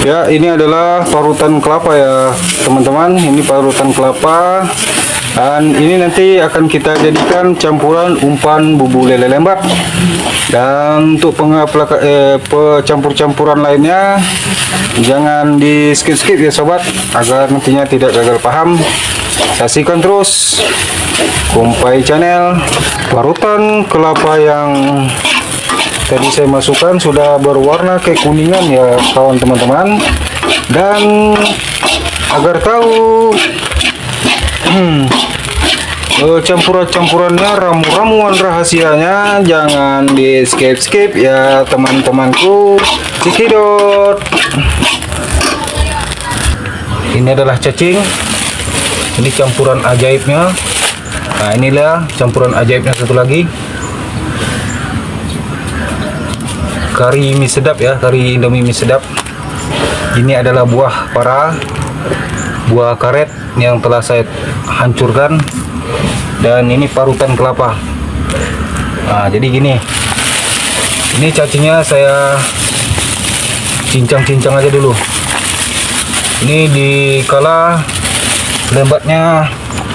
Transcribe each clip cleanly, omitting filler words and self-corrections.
Ya, ini adalah parutan kelapa ya teman-teman. Ini parutan kelapa, dan ini nanti akan kita jadikan campuran umpan bumbu lele lembat. Dan untuk campur-campuran lainnya jangan di skip-skip ya sobat, agar nantinya tidak gagal paham. Saksikan terus Kumpai Channel. Parutan kelapa yang tadi saya masukkan sudah berwarna kekuningan ya kawan teman-teman. Dan agar tahu campurannya, ramuan rahasianya, jangan di skip ya teman-temanku. Cekidot. Ini adalah cacing. Ini campuran ajaibnya. Nah, inilah campuran ajaibnya satu lagi. Kari mie sedap ya, kari Indomie mie sedap. Ini adalah buah para, buah karet yang telah saya hancurkan. Dan ini parutan kelapa. Nah, jadi gini. Ini cacingnya saya cincang-cincang aja dulu. Ini dikala lembatnya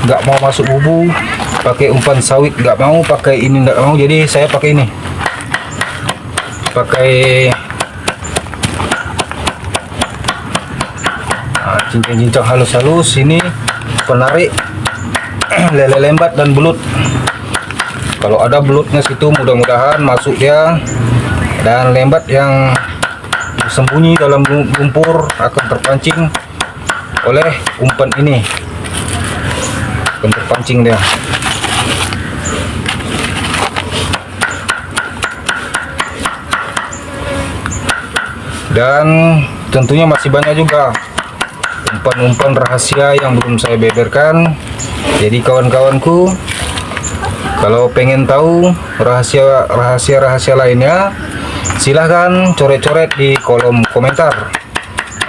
nggak mau masuk bumbu, pakai umpan sawit nggak mau, pakai ini nggak mau, jadi saya pakai ini, pakai cincang-cincang halus-halus. Ini penarik lele lembat dan belut. Kalau ada belutnya situ mudah-mudahan masuk dia, dan lembat yang bersembunyi dalam lumpur akan terpancing oleh umpan ini, akan terpancing dia. Dan tentunya masih banyak juga umpan-umpan rahasia yang belum saya beberkan. Jadi kawan-kawanku, kalau pengen tahu rahasia lainnya, silahkan coret-coret di kolom komentar.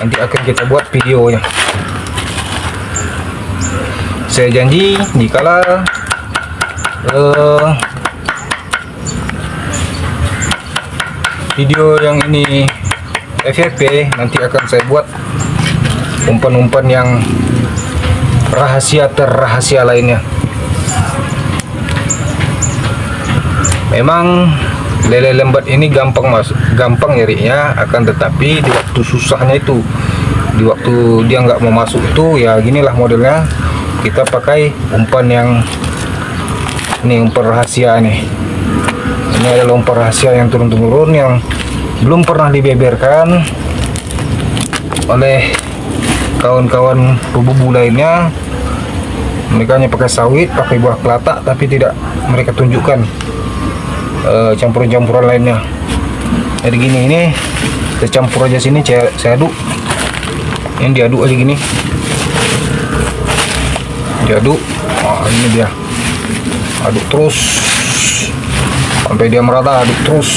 Nanti akan kita buat videonya. Saya janji jikalau video yang ini FYP, nanti akan saya buat umpan-umpan yang rahasia lainnya. Memang lele lembat ini gampang nyarinya, akan tetapi di waktu susahnya itu, di waktu dia nggak mau masuk itu, ya ginilah modelnya. Kita pakai umpan yang ini, umpan rahasia nih. Ini adalah umpan rahasia yang turun-temurun, yang belum pernah dibeberkan oleh kawan-kawan bubu lainnya. Mereka hanya pakai sawit, pakai buah kelatak, tapi tidak mereka tunjukkan campuran-campuran lainnya. Jadi gini, ini saya campur aja sini, saya aduk. Ini diaduk aja gini, diaduk. Ini dia, aduk terus sampai dia merata, aduk terus.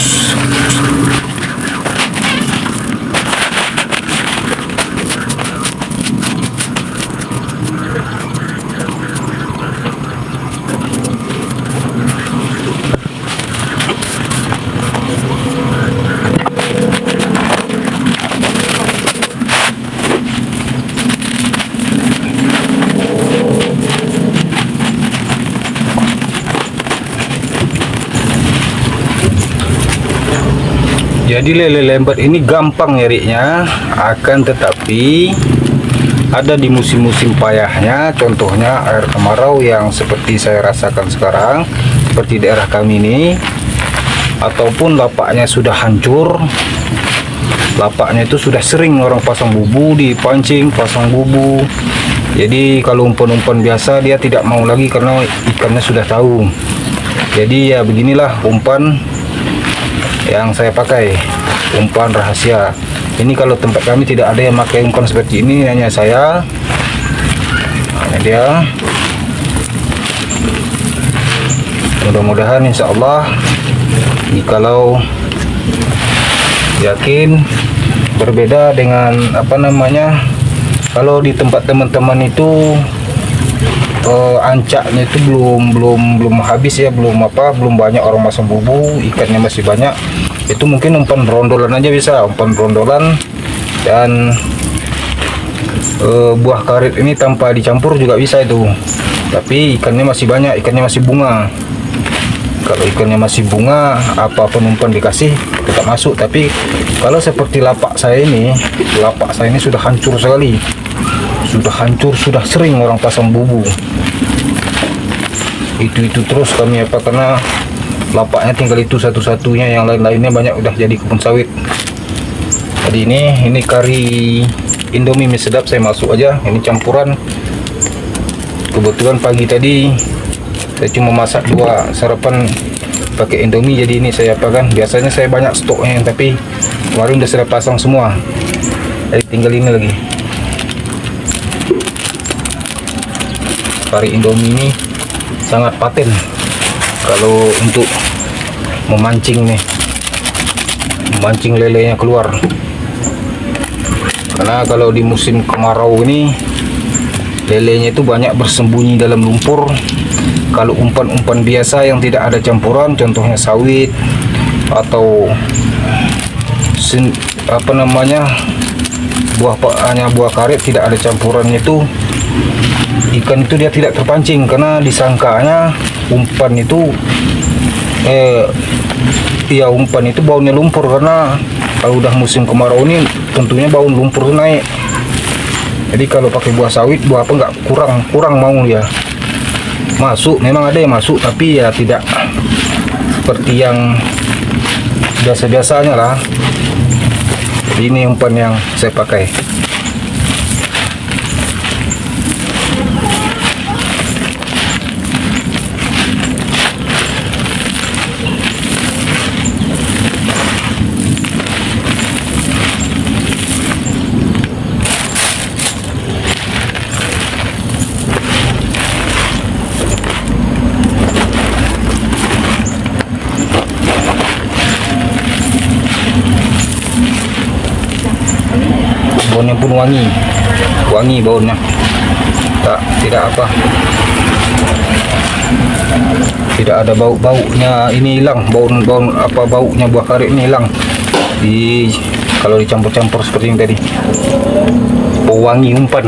Jadi lele lembat ini gampang nyarinya, akan tetapi ada di musim-musim payahnya. Contohnya air kemarau yang seperti saya rasakan sekarang, seperti daerah kami ini, ataupun lapaknya sudah hancur. Lapaknya itu sudah sering orang pasang bubu, dipancing pasang bubu. Jadi kalau umpan-umpan biasa dia tidak mau lagi karena ikannya sudah tahu. Jadi ya beginilah umpan yang saya pakai, umpan rahasia. Ini kalau tempat kami tidak ada yang pakai umpan seperti ini, hanya saya. Nah, ini dia. Mudah-mudahan insya Allah, jikalau yakin berbeda dengan kalau di tempat teman-teman itu ancaknya itu belum habis ya, belum banyak orang masang bubu, ikannya masih banyak. Itu mungkin umpan berondolan aja bisa, umpan berondolan Dan buah karet ini tanpa dicampur juga bisa itu, tapi ikannya masih banyak, ikannya masih bunga. Kalau ikannya masih bunga, apapun umpan dikasih tetap masuk. Tapi kalau seperti lapak saya ini sudah hancur sekali, sudah hancur, sudah sering orang pasang bubu. Itu terus kami karena lapaknya tinggal itu satu-satunya, yang lain-lainnya banyak udah jadi kebun sawit. Jadi ini kari Indomie mie sedap saya masuk aja. Ini campuran. Kebetulan pagi tadi saya cuma masak 2 sarapan pakai Indomie, jadi ini saya apakan. Biasanya saya banyak stoknya, tapi kemarin udah saya pasang semua. Jadi tinggal ini lagi. Kari Indomie ini sangat paten kalau untuk memancing lelenya keluar. Karena kalau di musim kemarau ini lelenya itu banyak bersembunyi dalam lumpur. Kalau umpan-umpan biasa yang tidak ada campuran, contohnya sawit atau buah karet tidak ada campurannya, itu ikan itu dia tidak terpancing karena disangkanya umpan itu umpan itu baunya lumpur. Karena kalau udah musim kemarau ini tentunya bau lumpur naik. Jadi kalau pakai buah sawit, buah apa nggak kurang mau ya masuk. Memang ada yang masuk, tapi ya tidak seperti yang biasa-biasanya lah. Jadi ini umpan yang saya pakai. Baunya pun wangi baunya, tidak ada baunya. Ini hilang baunya buah karet ini hilang kalau dicampur-campur seperti ini tadi. Bau wangi umpan.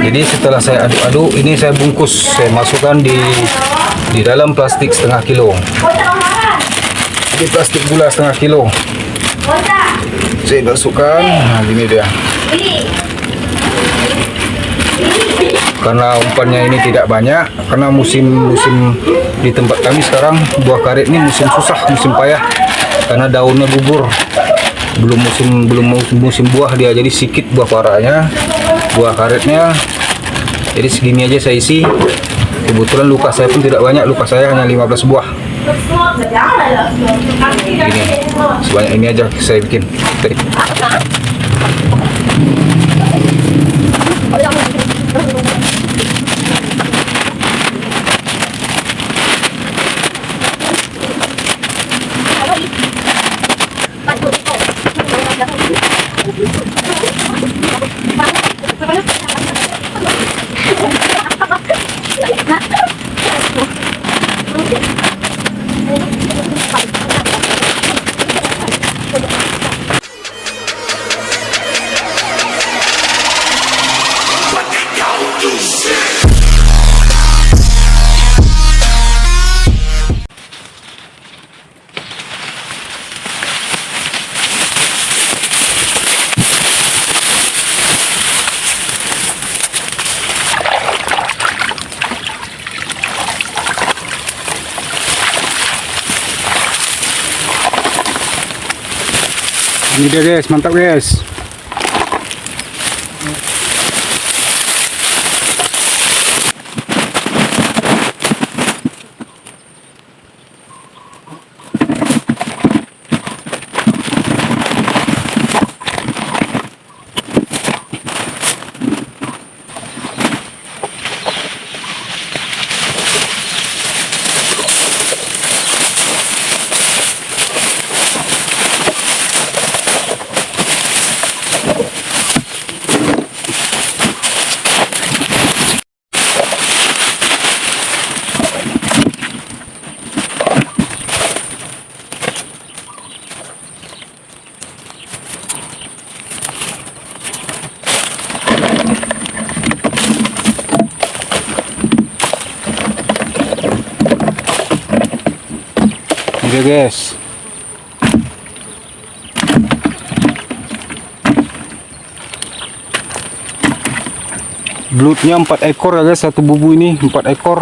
Jadi setelah saya aduk-aduk, ini saya bungkus, saya masukkan di dalam plastik setengah kilo. Ini plastik gula setengah kilo. Saya masukkan, nah gini dia. Karena umpannya ini tidak banyak, karena musim di tempat kami sekarang buah karet ini musim susah, musim payah, karena daunnya gugur. Belum musim buah dia, jadi sedikit buah parahnya, buah karetnya. Jadi segini aja saya isi. Kebetulan luka saya pun tidak banyak, luka saya hanya 15 buah. Ini sebanyak ini aja saya bikin tadi. Ini dia guys, mantap guys. dia guys. Belutnya 4 ekor ya guys, satu bubu ini 4 ekor.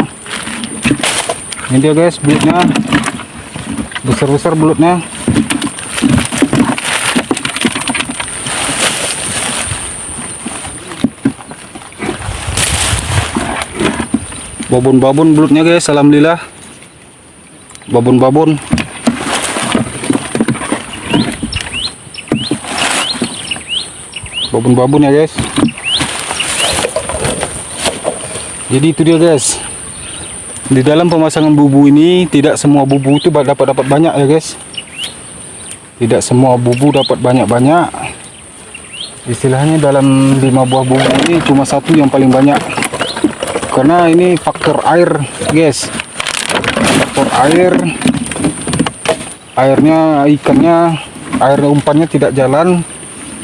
Ini dia guys belutnya, besar-besar belutnya. Babon-babon belutnya guys, alhamdulillah. Babon-babon. Babon-babon ya guys. Jadi itu dia guys. Di dalam pemasangan bubu ini tidak semua bubu itu dapat banyak ya guys. Tidak semua bubu dapat banyak-banyak. Istilahnya dalam 5 buah bubu ini cuma satu yang paling banyak. Karena ini faktor air guys. Faktor air. Airnya, ikannya, air umpannya tidak jalan.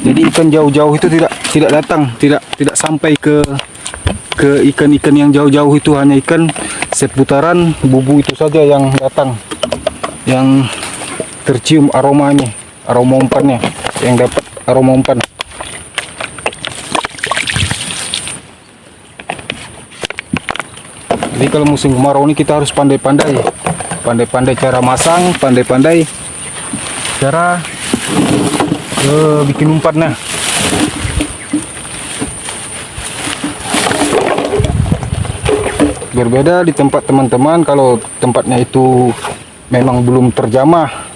Jadi ikan jauh-jauh itu tidak datang, tidak sampai ke ikan-ikan yang jauh-jauh itu, hanya ikan seputaran bubu itu saja yang datang, yang tercium aroma ini, aroma umpannya, yang dapat aroma umpan. Jadi kalau musim kemarau ini kita harus pandai-pandai cara masang, pandai-pandai cara bikin umpannya. Berbeda di tempat teman-teman, kalau tempatnya itu memang belum terjamah,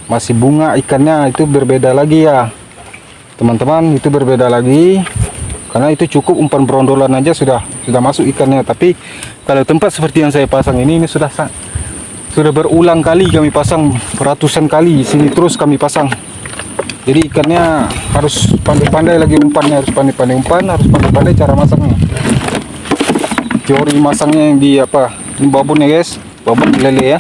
masih bunga ikannya, itu berbeda lagi ya teman-teman, itu berbeda lagi, karena itu cukup umpan berondolan aja sudah masuk ikannya. Tapi kalau tempat seperti yang saya pasang ini sudah berulang kali kami pasang, ratusan kali sini terus kami pasang. Jadi ikannya harus pandai-pandai lagi umpannya, harus pandai-pandai umpan, harus pandai-pandai cara masangnya. Teori masangnya yang di apa? Ini babon ya guys, babon lele ya.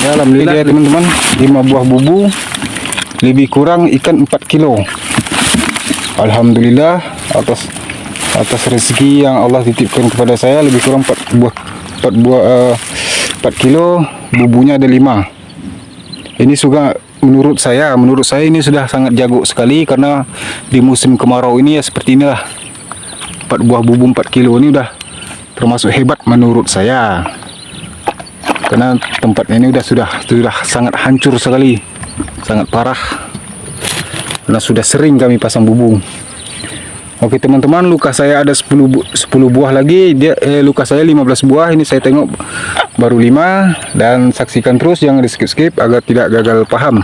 Ya alhamdulillah ya teman-teman, 5 buah bubu, lebih kurang ikan 4 kilo. Alhamdulillah atas rezeki yang Allah titipkan kepada saya, lebih kurang 4 kilo, bubunya ada 5. Ini juga menurut saya ini sudah sangat jago sekali, karena di musim kemarau ini ya seperti inilah. 4 buah bubu 4 kilo ini udah termasuk hebat menurut saya. Karena tempatnya ini sudah sangat hancur sekali, sangat parah. Karena sudah sering kami pasang bubu. Oke teman-teman, luka saya ada 10 buah lagi, luka saya 15 buah, ini saya tengok baru 5, dan saksikan terus, jangan di skip agar tidak gagal paham.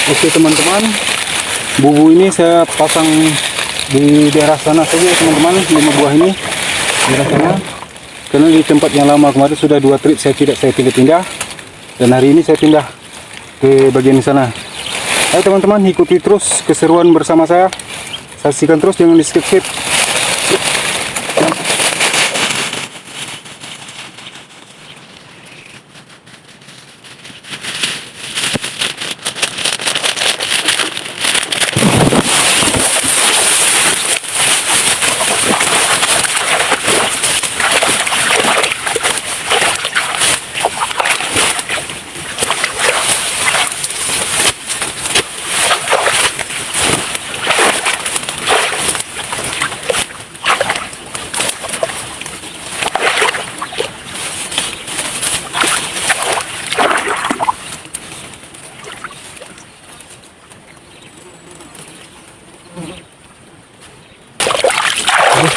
Oke teman-teman, bubu ini saya pasang di daerah sana saja teman-teman, 5 buah ini di daerah sana. Karena di tempat yang lama kemarin sudah 2 trip saya pindah, dan hari ini saya pindah ke bagian sana. Ayo teman-teman, ikuti terus keseruan bersama saya, saksikan terus, jangan di skip.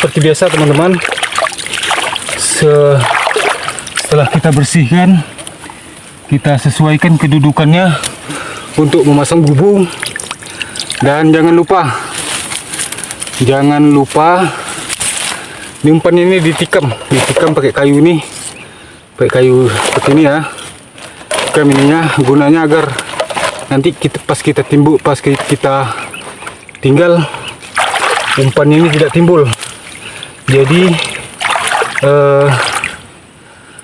Seperti biasa teman-teman, setelah kita bersihkan, kita sesuaikan kedudukannya untuk memasang bubu. Dan jangan lupa umpan ini ditikam pakai kayu ini, pakai kayu seperti ini ya. Tikam ininya gunanya agar nanti pas kita tinggal umpannya ini tidak timbul. Jadi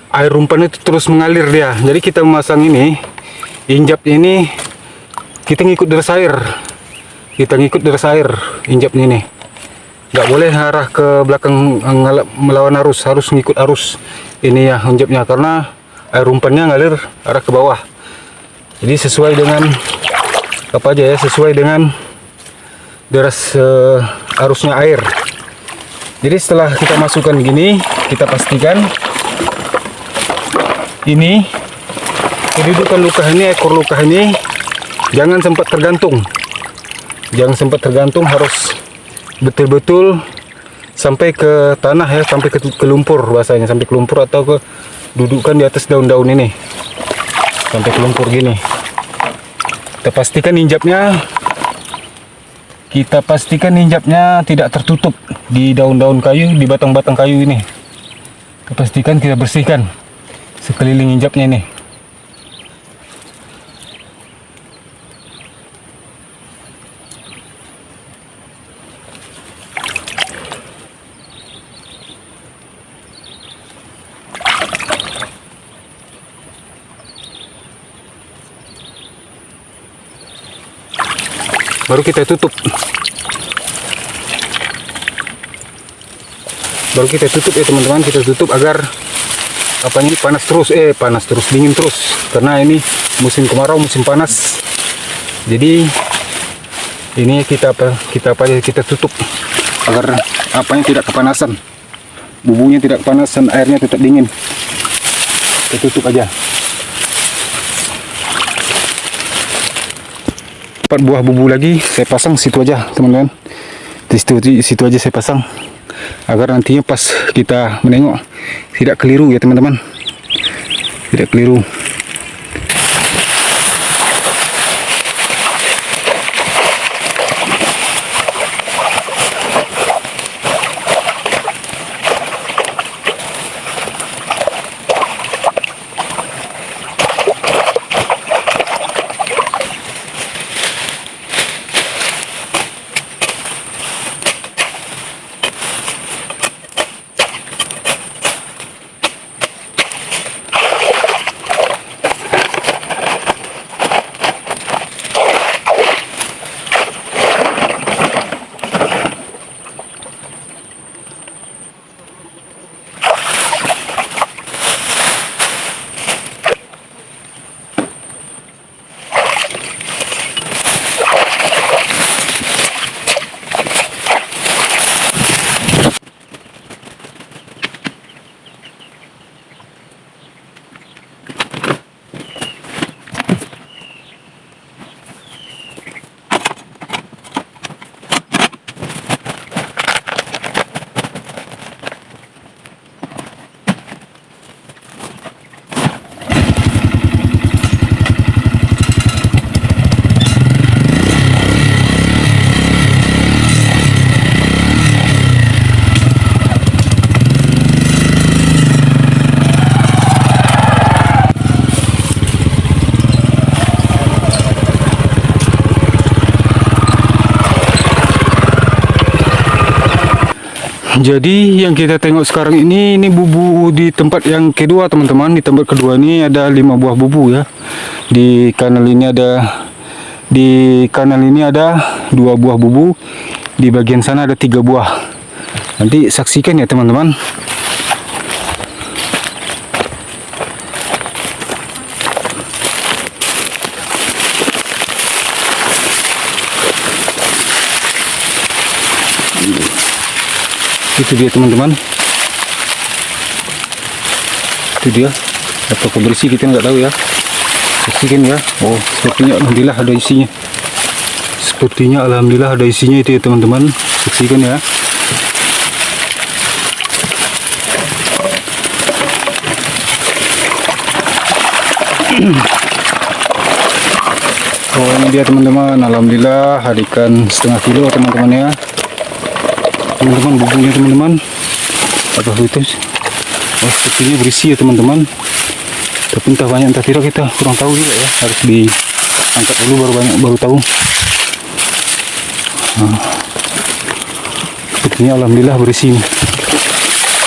air umpan itu terus mengalir dia. Jadi kita memasang ini, injapnya ini kita ngikut deras air. Kita ngikut deras air injapnya ini. Nggak boleh arah ke belakang melawan arus, harus ngikut arus ini ya injapnya, karena air umpannya ngalir arah ke bawah. Jadi sesuai dengan apa aja ya, sesuai dengan deras arusnya air. Jadi setelah kita masukkan gini, kita pastikan ini kedudukan luka ini, ekor luka ini jangan sempat tergantung. Jangan sempat tergantung, harus betul-betul sampai ke tanah ya, sampai ke lumpur bahasanya, sampai ke lumpur atau ke dudukan di atas daun-daun ini. Sampai ke lumpur gini. Kita pastikan injapnya tidak tertutup di daun-daun kayu, di batang-batang kayu ini. Kita pastikan kita bersihkan sekeliling injapnya ini. Baru kita tutup. Ya teman-teman, kita tutup agar apanya ini panas terus, dingin terus, karena ini musim kemarau, musim panas. Jadi ini kita tutup agar apanya tidak kepanasan, bubunya tidak kepanasan, airnya tetap dingin. Kita tutup aja. 4 buah bubu lagi saya pasang situ aja teman-teman, di situ aja saya pasang agar nantinya pas kita menengok tidak keliru ya teman-teman, tidak keliru. Jadi yang kita tengok sekarang ini bubu di tempat yang kedua teman-teman. Di tempat kedua ini ada 5 buah bubu ya. Di kanal ini ada 2 buah bubu. Di bagian sana ada 3 buah. Nanti saksikan ya teman-teman. Itu dia teman-teman, itu dia. Apakah bersih kita nggak tahu ya, saksikan ya. Oh, sepertinya alhamdulillah ada isinya, itu ya teman-teman, saksikan ya. Oh, ini dia teman-teman, alhamdulillah ada ikan setengah kilo teman-teman ya. Teman-teman, bubunya teman-teman, apa itu? Oh, sepertinya berisi ya teman-teman. Tapi entah banyak entah tidak, kita kurang tahu juga ya. Harus diangkat dulu baru tahu. Nah. Sepertinya alhamdulillah berisi ini.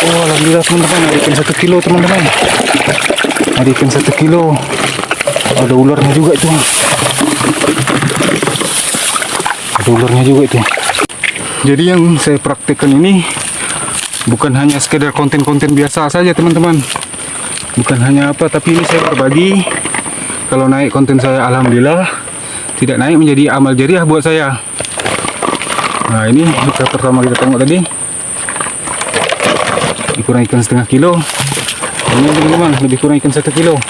Oh alhamdulillah teman-teman, ada ikan 1 kilo teman-teman. Ada ikan 1 kilo. Ada ularnya juga itu. Ada ularnya juga itu. Jadi yang saya praktekkan ini bukan hanya sekedar konten-konten biasa saja teman-teman. Bukan hanya apa, tapi ini saya berbagi. Kalau naik konten saya alhamdulillah, tidak naik menjadi amal jariah buat saya. Nah ini ikan pertama kita tengok tadi, lebih kurang ikan setengah kilo. Ini teman-teman lebih kurang ikan 1 kilo.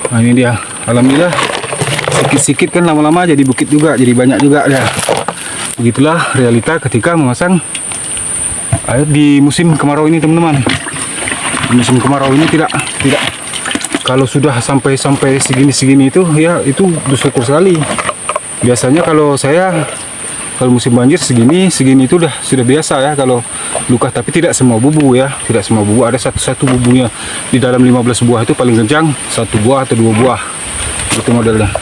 Nah ini dia, alhamdulillah sikit-sikit kan lama-lama jadi bukit juga, jadi banyak juga ya. Begitulah realita ketika memasang air di musim kemarau ini teman-teman. Di musim kemarau ini tidak kalau sudah sampai segini itu ya itu bersyukur sekali. Biasanya kalau musim banjir segini itu sudah biasa ya kalau luka, tapi tidak semua bubu ya, tidak semua bubu. Ada satu bubunya di dalam 15 buah itu paling kencang 1 buah atau 2 buah, itu modelnya.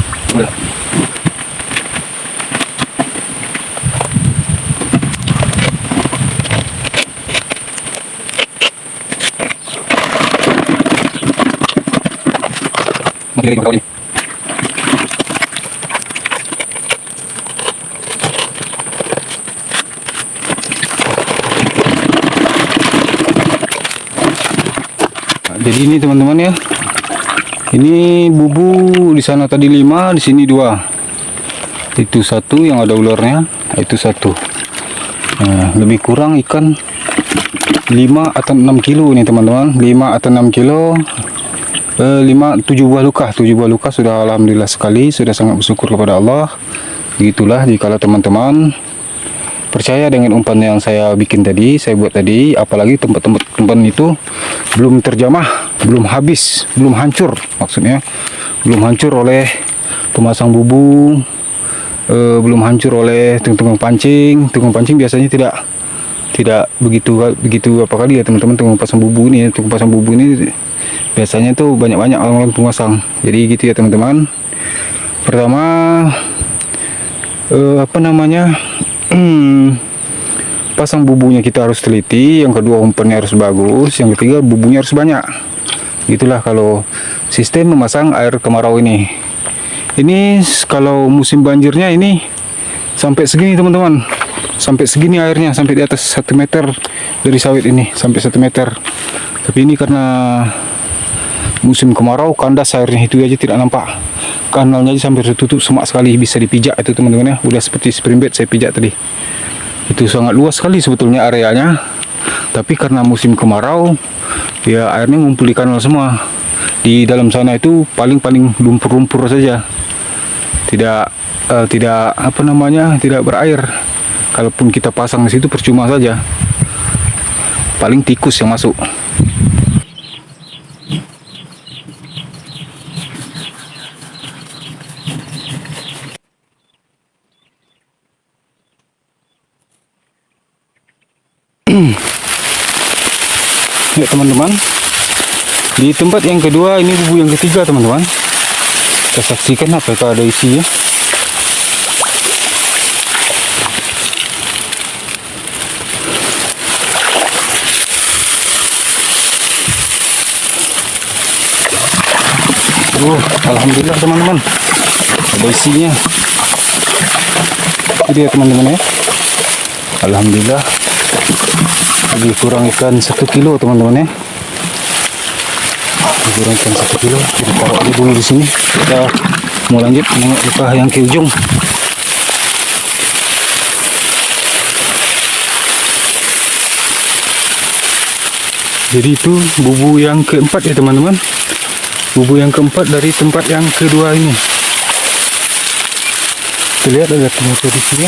Jadi ini teman-teman ya, ini bubu di sana tadi 5, di sini 2. Itu 1 yang ada ularnya, itu 1. Nah, lebih kurang ikan 5 atau 6 kilo ini teman-teman, 5 atau 6 kilo. 7 buah luka sudah alhamdulillah sekali, sudah sangat bersyukur kepada Allah. Begitulah jikalau teman-teman percaya dengan umpan yang saya bikin tadi, saya buat tadi, apalagi tempat-tempat umpan itu belum terjamah, belum habis, belum hancur, maksudnya belum hancur oleh pemasang bubu, belum hancur oleh tukang pancing. Tukang pancing biasanya tidak begitu apa kali ya teman-teman. Tukang pasang bubu ini biasanya tuh banyak-banyak orang pemasang. Jadi gitu ya teman-teman. Pertama pasang bubunya kita harus teliti, yang kedua umpannya harus bagus, yang ketiga bubunya harus banyak. Itulah kalau sistem memasang air kemarau ini. Ini kalau musim banjirnya ini sampai segini teman-teman, sampai segini airnya, sampai di atas 1 meter dari sawit ini, sampai 1 meter. Tapi ini karena musim kemarau, kandas airnya itu aja tidak nampak. Kanalnya aja sampai tertutup semak sekali, bisa dipijak itu teman-teman ya. Udah seperti spring bed saya pijak tadi. Itu sangat luas sekali sebetulnya areanya. Tapi karena musim kemarau, ya airnya ngumpul di kanal semua. Di dalam sana itu paling lumpur-lumpur saja. Tidak tidak berair. Kalaupun kita pasang di situ percuma saja. Paling tikus yang masuk. Ya teman-teman, di tempat yang kedua ini bubu yang ketiga teman-teman. Kita saksikan apakah ada isinya. Alhamdulillah teman-teman, ada isinya. Ini dia teman-teman ya. Alhamdulillah, lebih kurang ikan 1 kilo teman-teman ya. Lebih kurang ikan 1 kilo. Kita taruh aja dulu di sini. Kita mau lanjut menengok luka yang ke ujung. Jadi itu bubu yang keempat ya teman-teman. Bubu yang keempat dari tempat yang kedua ini. Kita lihat ada tomato di sini.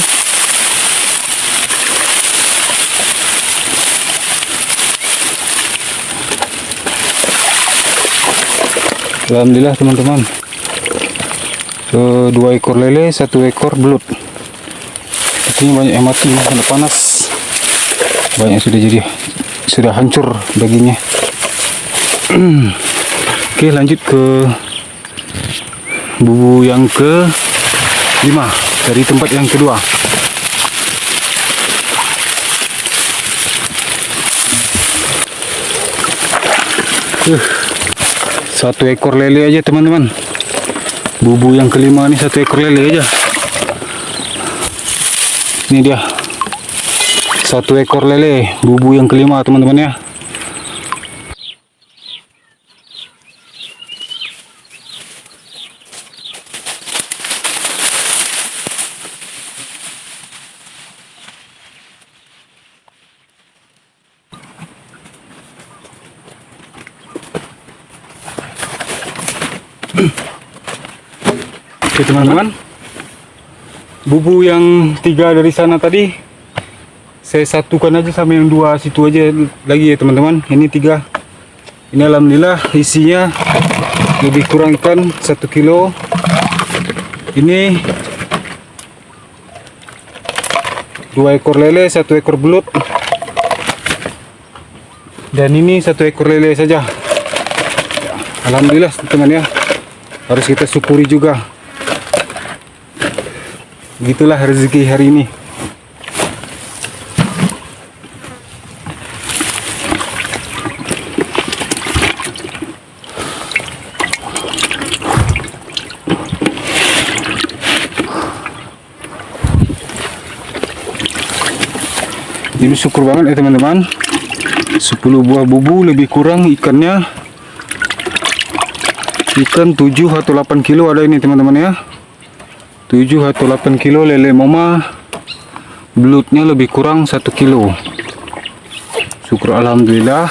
Alhamdulillah teman-teman, 2 ekor lele, 1 ekor belut. Ini banyak yang mati karena panas, banyak sudah hancur dagingnya. Oke, lanjut ke bubu yang ke 5 dari tempat yang kedua. Satu ekor lele aja teman-teman. Bubu yang kelima nih, satu ekor lele aja. Ini dia, satu ekor lele, bubu yang kelima teman-teman ya. Oke teman-teman, bubu yang 3 dari sana tadi saya satukan aja sama yang 2 situ aja lagi ya teman-teman. Ini 3, ini alhamdulillah isinya lebih kurang ikan 1 kilo. Ini 2 ekor lele, 1 ekor belut, dan ini 1 ekor lele saja. Alhamdulillah teman ya, harus kita syukuri juga. Begitulah rezeki hari ini. Ini syukur banget ya teman-teman. 10 buah bubu lebih kurang ikannya. Ikan 7 atau 8 kilo ada ini teman-teman ya. 7 atau 8 kilo lele mama. Belutnya lebih kurang 1 kilo. Syukur alhamdulillah.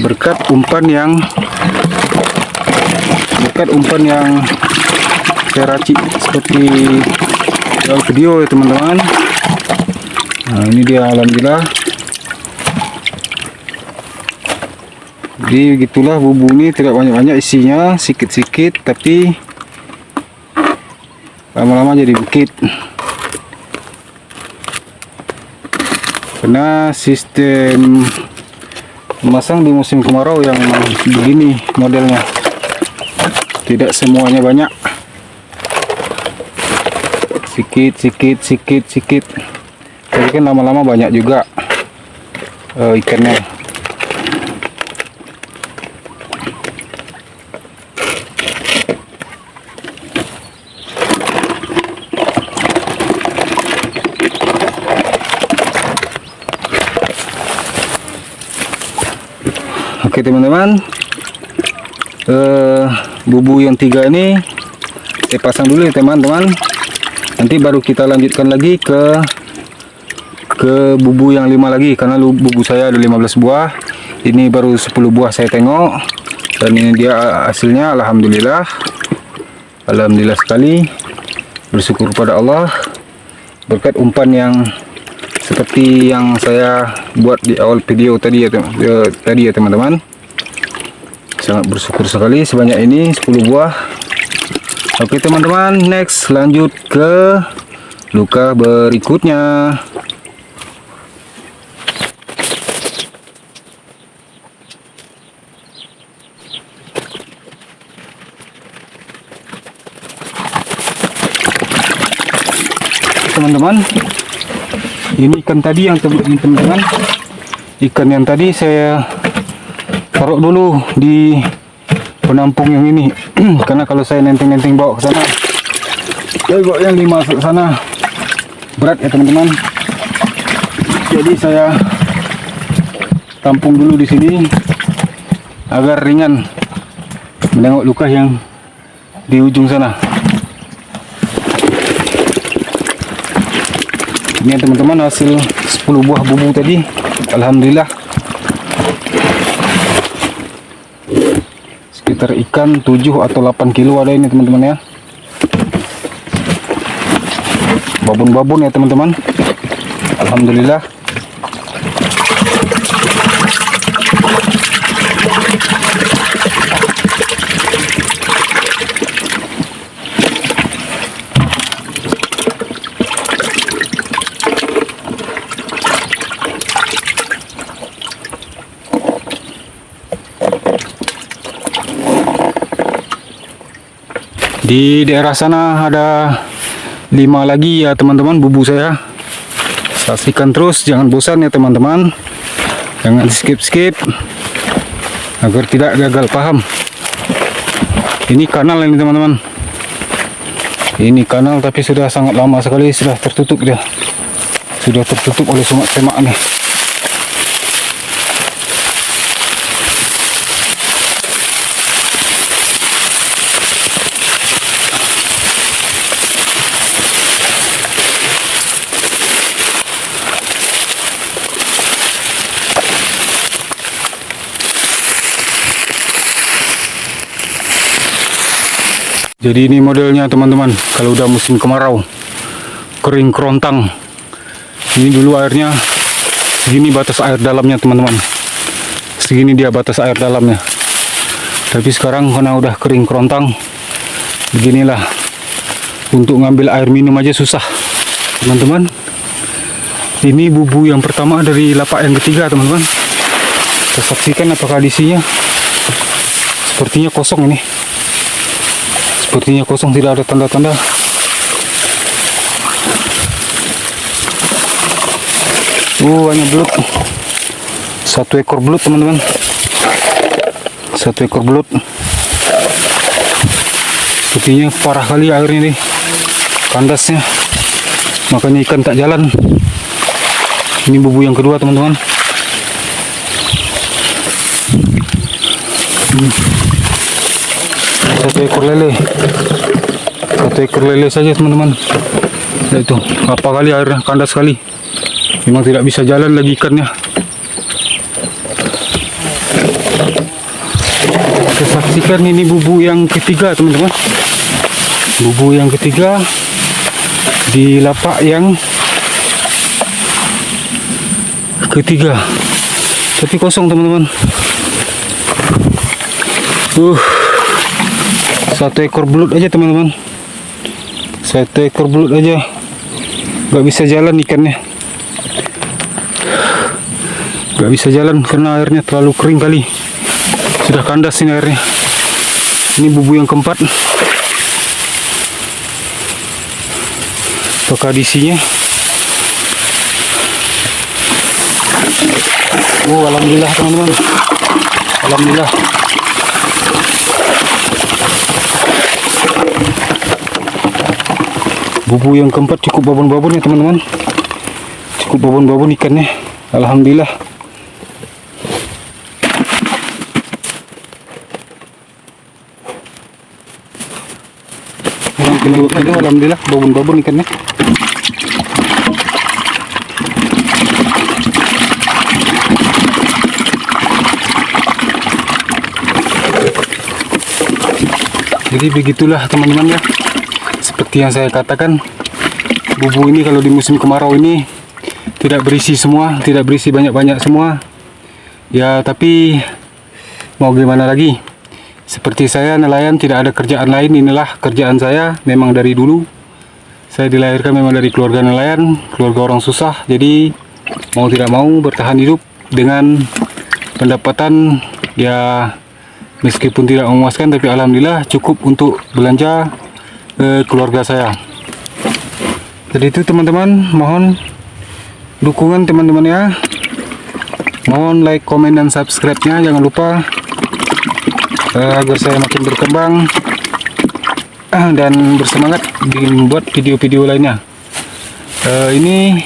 Berkat umpan yang saya racik seperti dalam video ya teman-teman. Nah ini dia alhamdulillah. Jadi begitulah bubu ini, tidak banyak-banyak isinya, sikit-sikit tapi lama-lama jadi bukit. Karena sistem memasang di musim kemarau yang begini modelnya, tidak semuanya banyak, sikit. Tapi kan lama-lama banyak juga ikannya. Oke teman-teman, bubu yang 3 ini saya pasang dulu ya teman-teman. Nanti baru kita lanjutkan lagi ke bubu yang 5 lagi, karena bubu saya ada 15 buah. Ini baru 10 buah saya tengok, dan ini dia hasilnya. Alhamdulillah sekali, bersyukur pada Allah berkat umpan yang seperti yang saya buat di awal video tadi ya teman-teman. Sangat bersyukur sekali sebanyak ini 10 buah. Oke teman-teman, next lanjut ke luka berikutnya. Teman-teman, ini ikan tadi yang teman-teman, ikan yang tadi saya taruh dulu di penampung yang ini. Karena kalau saya nenteng-nenteng bawa ke sana, bawa yang 5 masuk sana berat ya teman-teman. Jadi saya tampung dulu di sini agar ringan menengok luka yang di ujung sana. Ini teman-teman hasil 10 buah bubu tadi. Alhamdulillah. Sekitar ikan 7 atau 8 kilo ada ini teman-teman ya. Babon-babon ya teman-teman. Alhamdulillah. Di daerah sana ada 5 lagi ya teman-teman bubu saya. Saksikan terus, jangan bosan ya teman-teman. Jangan skip. agar tidak gagal paham. Ini kanal ini teman-teman, ini kanal tapi sudah sangat lama sekali sudah tertutup dia, sudah tertutup oleh semak-semak nih. Jadi ini modelnya teman-teman, kalau udah musim kemarau, kering kerontang. Ini dulu airnya segini batas air dalamnya teman-teman, segini dia batas air dalamnya. Tapi sekarang karena udah kering kerontang, beginilah. Untuk ngambil air minum aja susah teman-teman. Ini bubu yang pertama dari lapak yang ketiga teman-teman. Kita saksikan apakah isinya. Sepertinya kosong ini. Sepertinya kosong, tidak ada tanda-tanda. Hanya belut. Satu ekor belut teman-teman. Satu ekor belut. Sepertinya parah kali airnya nih, kandasnya. Makanya ikan tak jalan. Ini bubu yang kedua teman-teman. Satu ekor lele, satu ekor lele saja teman-teman. Itu apa kali airnya, kandas sekali, memang tidak bisa jalan lagi ikannya. Kita saksikan ini bubu yang ketiga teman-teman, bubu yang ketiga di lapak yang ketiga, tapi kosong teman-teman. Satu ekor belut aja teman-teman, satu ekor belut aja, nggak bisa jalan ikannya, nggak bisa jalan karena airnya terlalu kering kali, sudah kandas ini airnya. Ini bubu yang keempat, apakah isinya? Alhamdulillah teman-teman, alhamdulillah. Bubu yang keempat cukup babon-babon ya teman-teman, cukup babon-babon ikannya, alhamdulillah. Yang kedua alhamdulillah babon-babon ikannya. Jadi begitulah teman-teman ya. Seperti yang saya katakan, bubu ini kalau di musim kemarau ini tidak berisi semua, tidak berisi banyak-banyak semua. Ya tapi mau gimana lagi? Seperti saya nelayan tidak ada kerjaan lain, inilah kerjaan saya memang dari dulu. Saya dilahirkan memang dari keluarga nelayan, keluarga orang susah. Jadi mau tidak mau bertahan hidup dengan pendapatan ya meskipun tidak memuaskan, tapi alhamdulillah cukup untuk belanja keluarga saya. Jadi itu teman-teman, mohon dukungan teman-teman ya, mohon like, komen, dan subscribe-nya jangan lupa, agar saya makin berkembang dan bersemangat membuat video-video lainnya. Ini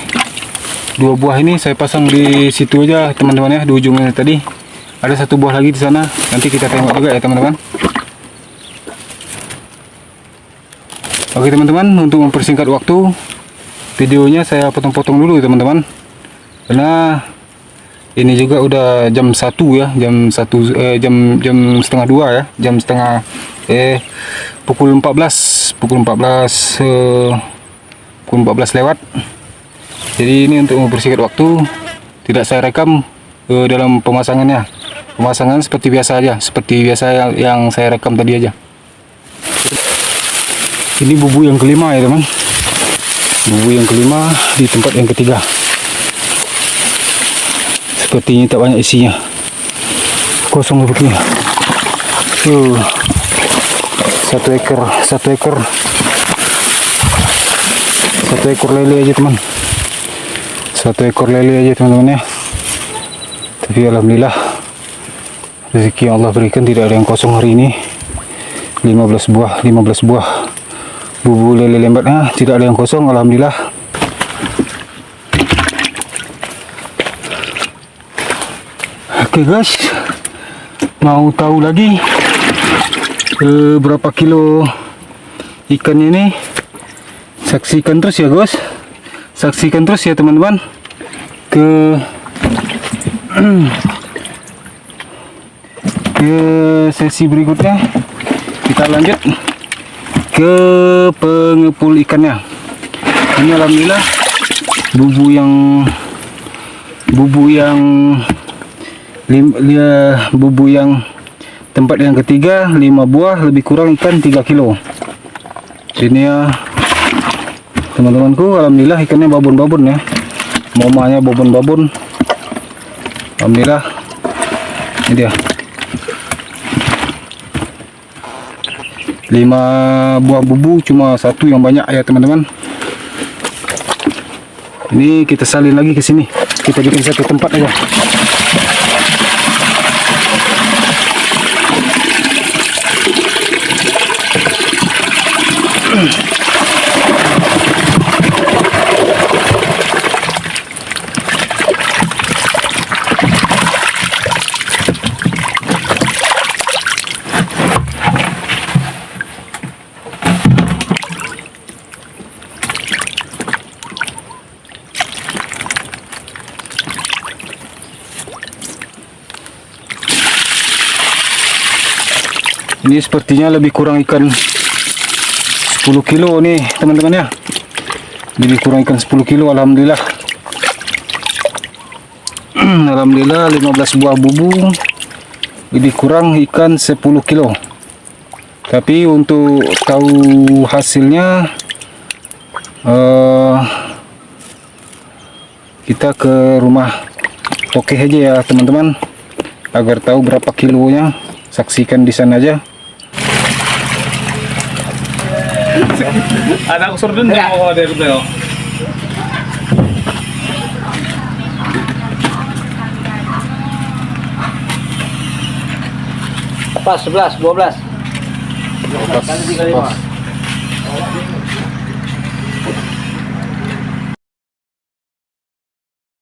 dua buah ini saya pasang di situ aja teman-teman ya, di ujungnya tadi ada satu buah lagi di sana, nanti kita tengok juga ya teman-teman. Oke teman-teman, untuk mempersingkat waktu videonya saya potong-potong dulu teman-teman, karena ini juga udah jam 1 ya, jam setengah 2 ya, pukul 14 lewat. Jadi ini untuk mempersingkat waktu, tidak saya rekam dalam pemasangannya, pemasangan seperti biasa aja, seperti biasa yang saya rekam tadi aja. Ini bubu yang kelima ya teman, bubu yang kelima di tempat yang ketiga. Sepertinya tak banyak isinya, kosong begini. Satu ekor lele aja teman, satu ekor lele aja teman-teman ya. Tapi alhamdulillah Rezeki yang Allah berikan tidak ada yang kosong hari ini. 15 buah bubu lele lembatnya tidak ada yang kosong, alhamdulillah. Oke guys, mau tahu lagi berapa kilo ikannya ini? Saksikan terus ya guys, saksikan terus ya teman-teman ke sesi berikutnya. Kita lanjut ke pengepul ikannya. Ini alhamdulillah bubu yang tempat yang ketiga 5 buah, lebih kurang ikan 3 kilo. Sini ya teman-temanku, alhamdulillah ikannya babon-babon ya, momanya babon-babon, alhamdulillah. Ini dia 5 buah bubu, cuma 1 yang banyak ya teman-teman. Ini kita salin lagi ke sini, kita bikin satu tempat aja. Ini sepertinya lebih kurang ikan 10 kilo nih teman-teman ya. Lebih kurang ikan 10 kilo, alhamdulillah. Alhamdulillah 15 buah bubu, lebih kurang ikan 10 kilo. Tapi untuk tahu hasilnya kita ke rumah Oke aja ya teman-teman, agar tahu berapa kilonya. Saksikan di sana aja. Ada unsur dun ya mau ada itu. Pas 11, 12. Pas.